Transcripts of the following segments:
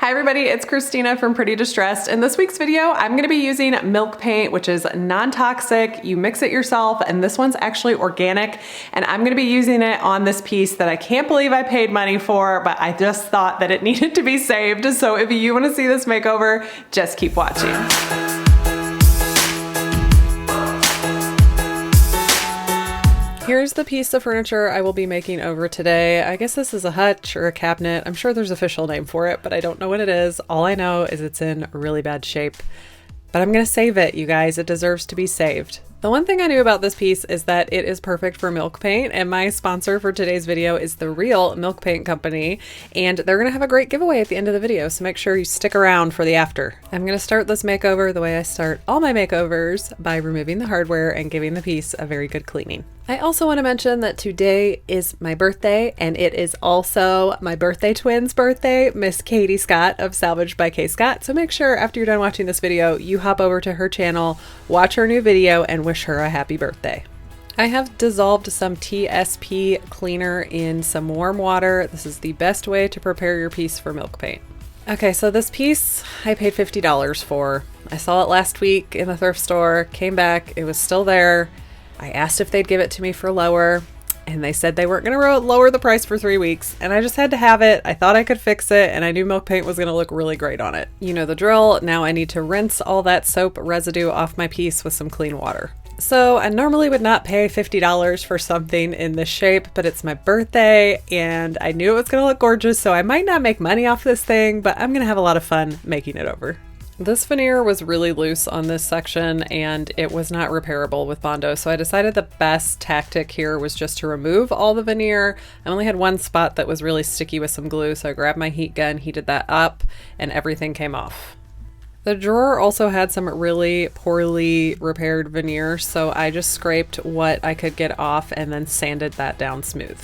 Hi everybody, it's Christina from Pretty Distressed. In this week's video, I'm going to be using milk paint, which is non-toxic. You mix it yourself, and this one's actually organic, and I'm going to be using it on this piece that I can't believe I paid money for, but I just thought that it needed to be saved. So if you want to see this makeover, just keep watching. Here's the piece of furniture I will be making over today. I guess this is a hutch or a cabinet. I'm sure there's an official name for it, but I don't know what it is. All I know is it's in really bad shape. But I'm gonna save it, you guys. It deserves to be saved. The one thing I knew about this piece is that it is perfect for milk paint, and my sponsor for today's video is the Real Milk Paint Company, and they're gonna have a great giveaway at the end of the video, so make sure you stick around for the after. I'm gonna start this makeover the way I start all my makeovers, by removing the hardware and giving the piece a very good cleaning. I also want to mention that today is my birthday, and it is also my birthday twin's birthday, Miss Katie Scott of Salvaged by K Scott. So make sure after you're done watching this video, you hop over to her channel, watch her new video, and wish her a happy birthday. I have dissolved some TSP cleaner in some warm water. This is the best way to prepare your piece for milk paint. Okay, so this piece I paid $50 for. I saw it last week in the thrift store, came back, it was still there. I asked if they'd give it to me for lower, and they said they weren't going to lower the price for 3 weeks, and I just had to have it. I thought I could fix it, and I knew milk paint was going to look really great on it. You know the drill. Now I need to rinse all that soap residue off my piece with some clean water. So I normally would not pay $50 for something in this shape, but it's my birthday, and I knew it was going to look gorgeous, so I might not make money off this thing, but I'm going to have a lot of fun making it over. This veneer was really loose on this section, and it was not repairable with Bondo, so I decided the best tactic here was just to remove all the veneer. I only had one spot that was really sticky with some glue, so I grabbed my heat gun, heated that up, and everything came off. The drawer also had some really poorly repaired veneer, so I just scraped what I could get off and then sanded that down smooth.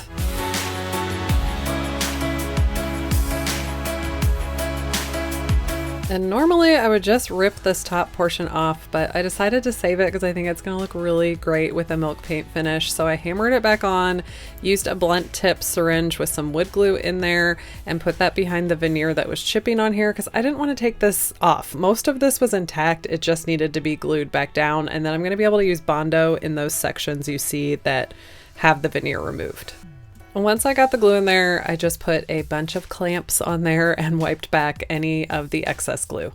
And normally I would just rip this top portion off, but I decided to save it because I think it's going to look really great with a milk paint finish. So I hammered it back on, used a blunt tip syringe with some wood glue in there, and put that behind the veneer that was chipping on here because I didn't want to take this off. Most of this was intact, it just needed to be glued back down, and then I'm going to be able to use Bondo in those sections you see that have the veneer removed. Once I got the glue in there, I just put a bunch of clamps on there and wiped back any of the excess glue.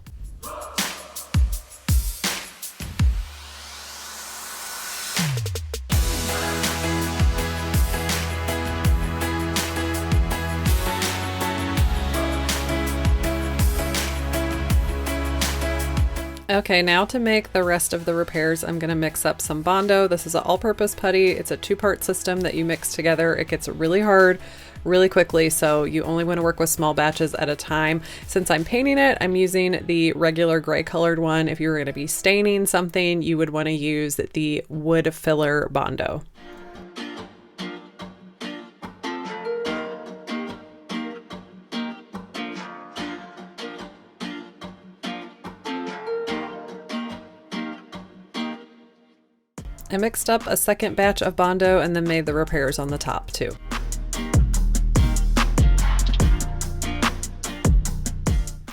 Okay, now to make the rest of the repairs, I'm going to mix up some Bondo. This is an all-purpose putty. It's a two-part system that you mix together. It gets really hard really quickly, so you only want to work with small batches at a time. Since I'm painting it, I'm using the regular gray colored one. If you were going to be staining something, you would want to use the wood filler Bondo. I mixed up a second batch of Bondo and then made the repairs on the top too.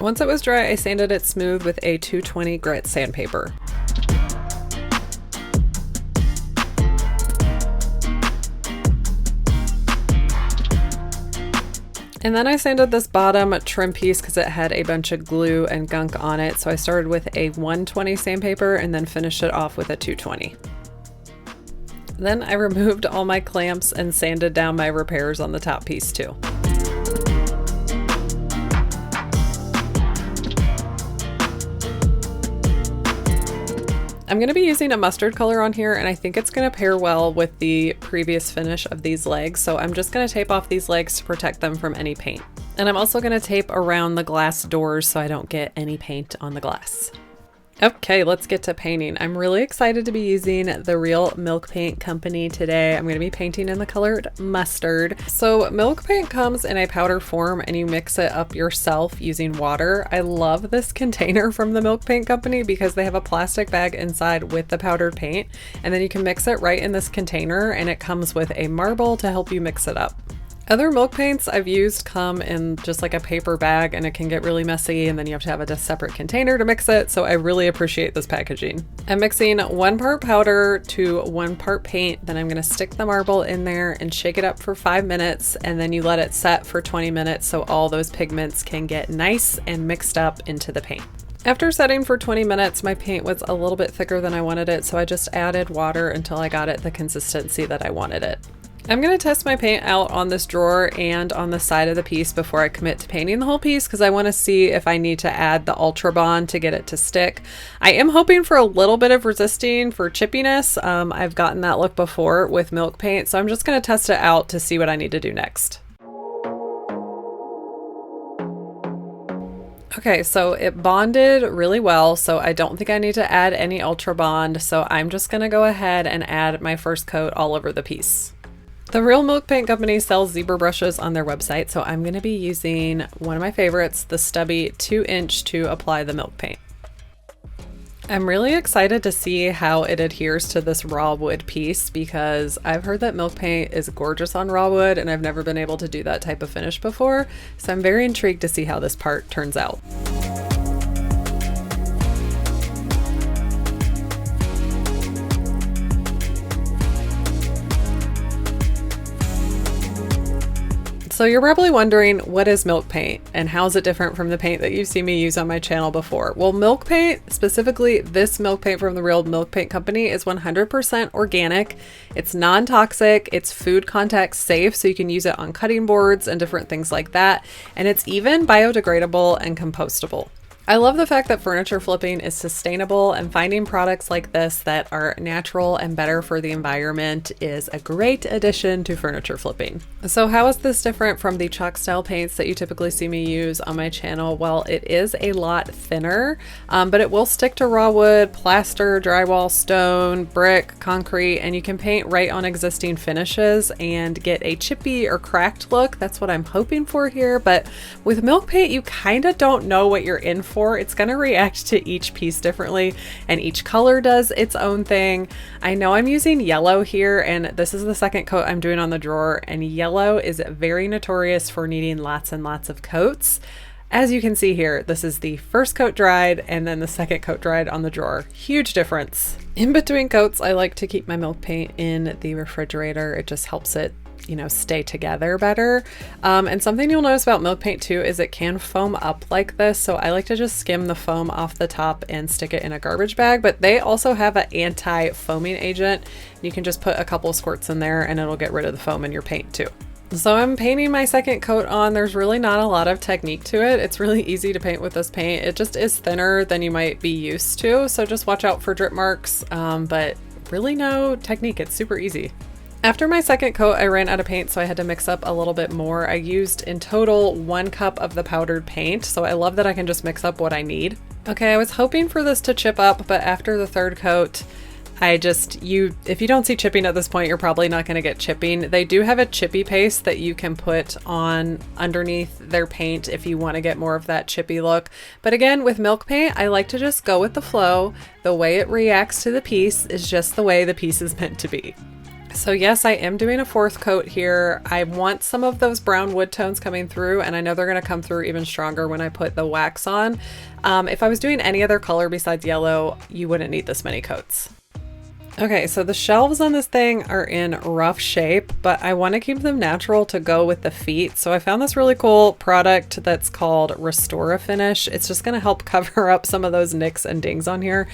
Once it was dry, I sanded it smooth with a 220 grit sandpaper. And then I sanded this bottom trim piece because it had a bunch of glue and gunk on it. So I started with a 120 sandpaper and then finished it off with a 220. Then I removed all my clamps and sanded down my repairs on the top piece too. I'm going to be using a mustard color on here, and I think it's going to pair well with the previous finish of these legs, so I'm just going to tape off these legs to protect them from any paint. And I'm also going to tape around the glass doors so I don't get any paint on the glass. Okay, let's get to painting. I'm really excited to be using the Real Milk Paint Company today. I'm going to be painting in the color mustard. So milk paint comes in a powder form and you mix it up yourself using water. I love this container from the Milk Paint Company because they have a plastic bag inside with the powdered paint, and then you can mix it right in this container, and it comes with a marble to help you mix it up. Other milk paints I've used come in just like a paper bag, and it can get really messy, and then you have to have a separate container to mix it, so I really appreciate this packaging. I'm mixing 1 part powder to 1 part paint, then I'm going to stick the marble in there and shake it up for 5 minutes, and then you let it set for 20 minutes so all those pigments can get nice and mixed up into the paint. After setting for 20 minutes, my paint was a little bit thicker than I wanted it, so I just added water until I got it the consistency that I wanted it. I'm going to test my paint out on this drawer and on the side of the piece before I commit to painting the whole piece, because I want to see if I need to add the Ultra Bond to get it to stick. I am hoping for a little bit of resisting for chippiness. I've gotten that look before with milk paint, so I'm just going to test it out to see what I need to do next. Okay, so it bonded really well, so I don't think I need to add any Ultra Bond, so I'm just going to go ahead and add my first coat all over the piece. The Real Milk Paint Company sells zebra brushes on their website, so I'm going to be using one of my favorites, the stubby 2-inch, to apply the milk paint. I'm really excited to see how it adheres to this raw wood piece, because I've heard that milk paint is gorgeous on raw wood, and I've never been able to do that type of finish before, so I'm very intrigued to see how this part turns out. So you're probably wondering, what is milk paint and how is it different from the paint that you've seen me use on my channel before? Well, milk paint, specifically this milk paint from the Real Milk Paint Company, is 100% organic. It's non-toxic, it's food contact safe, so you can use it on cutting boards and different things like that. And it's even biodegradable and compostable. I love the fact that furniture flipping is sustainable, and finding products like this that are natural and better for the environment is a great addition to furniture flipping. So how is this different from the chalk style paints that you typically see me use on my channel? Well, it is a lot thinner, but it will stick to raw wood, plaster, drywall, stone, brick, concrete, and you can paint right on existing finishes and get a chippy or cracked look. That's what I'm hoping for here, but with milk paint, you kind of don't know what you're in for. It's going to react to each piece differently, and each color does its own thing. I know I'm using yellow here, and this is the second coat I'm doing on the drawer, and yellow is very notorious for needing lots and lots of coats. As you can see here, this is the first coat dried and then the second coat dried on the drawer. Huge difference. In between coats, I like to keep my milk paint in the refrigerator. It just helps it, you know, stay together better. And something you'll notice about milk paint too is it can foam up like this, so I like to just skim the foam off the top and stick it in a garbage bag. But they also have an anti-foaming agent. You can just put a couple squirts in there and it'll get rid of the foam in your paint too. So I'm painting my second coat on. There's really not a lot of technique to it. It's really easy to paint with this paint. It just is thinner than you might be used to, so just watch out for drip marks, but really no technique. It's super easy. After my second coat, I ran out of paint, so I had to mix up a little bit more. I used in total 1 cup of the powdered paint, so I love that I can just mix up what I need. Okay, I was hoping for this to chip up, but after the third coat, if you don't see chipping at this point, you're probably not going to get chipping. They do have a chippy paste that you can put on underneath their paint if you want to get more of that chippy look. But again, with milk paint, I like to just go with the flow. The way it reacts to the piece is just the way the piece is meant to be. So yes, I am doing a 4th coat here. I want some of those brown wood tones coming through, and I know they're going to come through even stronger when I put the wax on. If I was doing any other color besides yellow, you wouldn't need this many coats. Okay, so the shelves on this thing are in rough shape, but I want to keep them natural to go with the feet. So I found this really cool product that's called Restore a Finish. It's just going to help cover up some of those nicks and dings on here.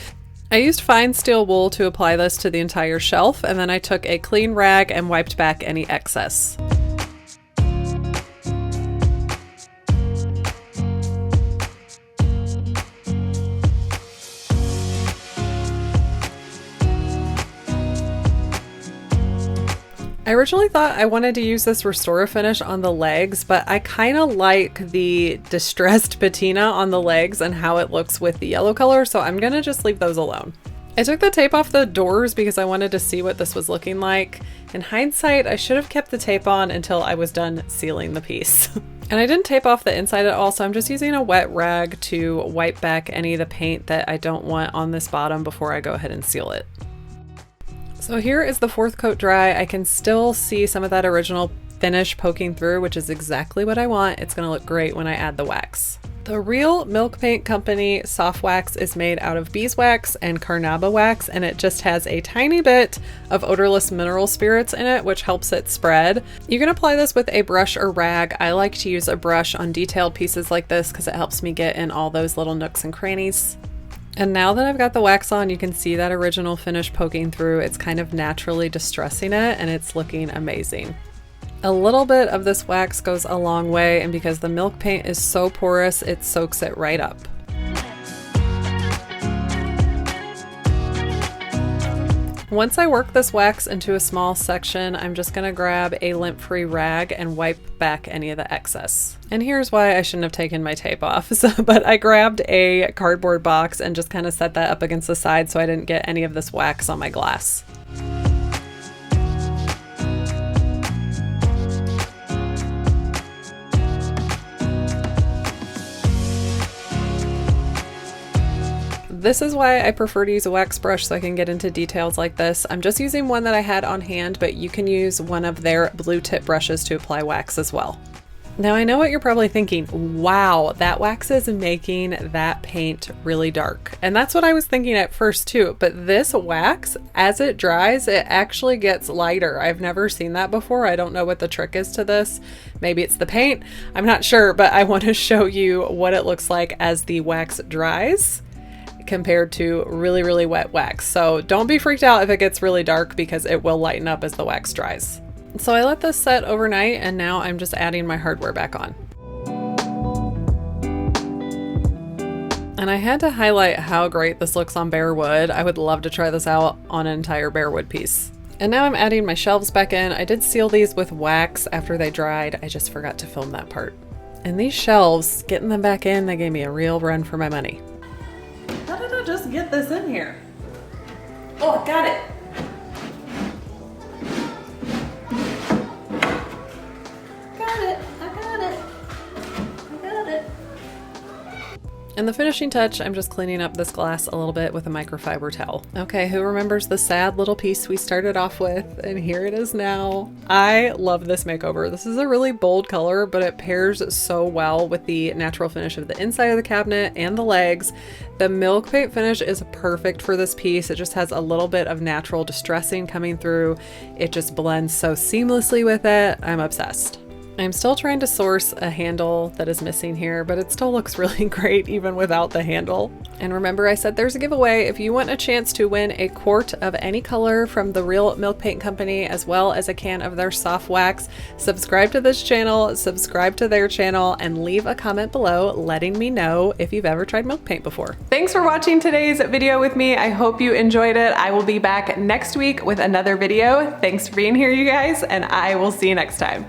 I used fine steel wool to apply this to the entire shelf, and then I took a clean rag and wiped back any excess. I originally thought I wanted to use this Restore finish on the legs, but I kind of like the distressed patina on the legs and how it looks with the yellow color, so I'm gonna just leave those alone. I took the tape off the doors because I wanted to see what this was looking like. In hindsight, I should have kept the tape on until I was done sealing the piece. And I didn't tape off the inside at all, so I'm just using a wet rag to wipe back any of the paint that I don't want on this bottom before I go ahead and seal it. So here is the 4th coat dry. I can still see some of that original finish poking through, which is exactly what I want. It's gonna look great when I add the wax. The Real Milk Paint Company soft wax is made out of beeswax and carnauba wax, and it just has a tiny bit of odorless mineral spirits in it, which helps it spread. You can apply this with a brush or rag. I like to use a brush on detailed pieces like this because it helps me get in all those little nooks and crannies. And now that I've got the wax on, you can see that original finish poking through. It's kind of naturally distressing it, and it's looking amazing. A little bit of this wax goes a long way, and because the milk paint is so porous, it soaks it right up. Once I work this wax into a small section, I'm just gonna grab a lint-free rag and wipe back any of the excess. And here's why I shouldn't have taken my tape off. But I grabbed a cardboard box and just kind of set that up against the side so I didn't get any of this wax on my glass. This is why I prefer to use a wax brush so I can get into details like this. I'm just using one that I had on hand, but you can use one of their blue tip brushes to apply wax as well. Now I know what you're probably thinking, wow, that wax is making that paint really dark. And that's what I was thinking at first too, but this wax, as it dries, it actually gets lighter. I've never seen that before. I don't know what the trick is to this. Maybe it's the paint, I'm not sure, but I want to show you what it looks like as the wax dries compared to really, really wet wax. So don't be freaked out if it gets really dark because it will lighten up as the wax dries. So I let this set overnight, and now I'm just adding my hardware back on. And I had to highlight how great this looks on bare wood. I would love to try this out on an entire bare wood piece. And now I'm adding my shelves back in. I did seal these with wax after they dried. I just forgot to film that part. And these shelves, getting them back in, they gave me a real run for my money. How did I just get this in here? Oh, I got it. And the finishing touch, I'm just cleaning up this glass a little bit with a microfiber towel. Okay, who remembers the sad little piece we started off with? And here it is now. I love this makeover. This is a really bold color, but it pairs so well with the natural finish of the inside of the cabinet and the legs. The milk paint finish is perfect for this piece. It just has a little bit of natural distressing coming through. It just blends so seamlessly with it. I'm obsessed. I'm still trying to source a handle that is missing here, but it still looks really great even without the handle. And remember, I said there's a giveaway. If you want a chance to win a quart of any color from the Real Milk Paint Company, as well as a can of their soft wax, subscribe to this channel, subscribe to their channel, and leave a comment below letting me know if you've ever tried milk paint before. Thanks for watching today's video with me. I hope you enjoyed it. I will be back next week with another video. Thanks for being here, you guys, and I will see you next time.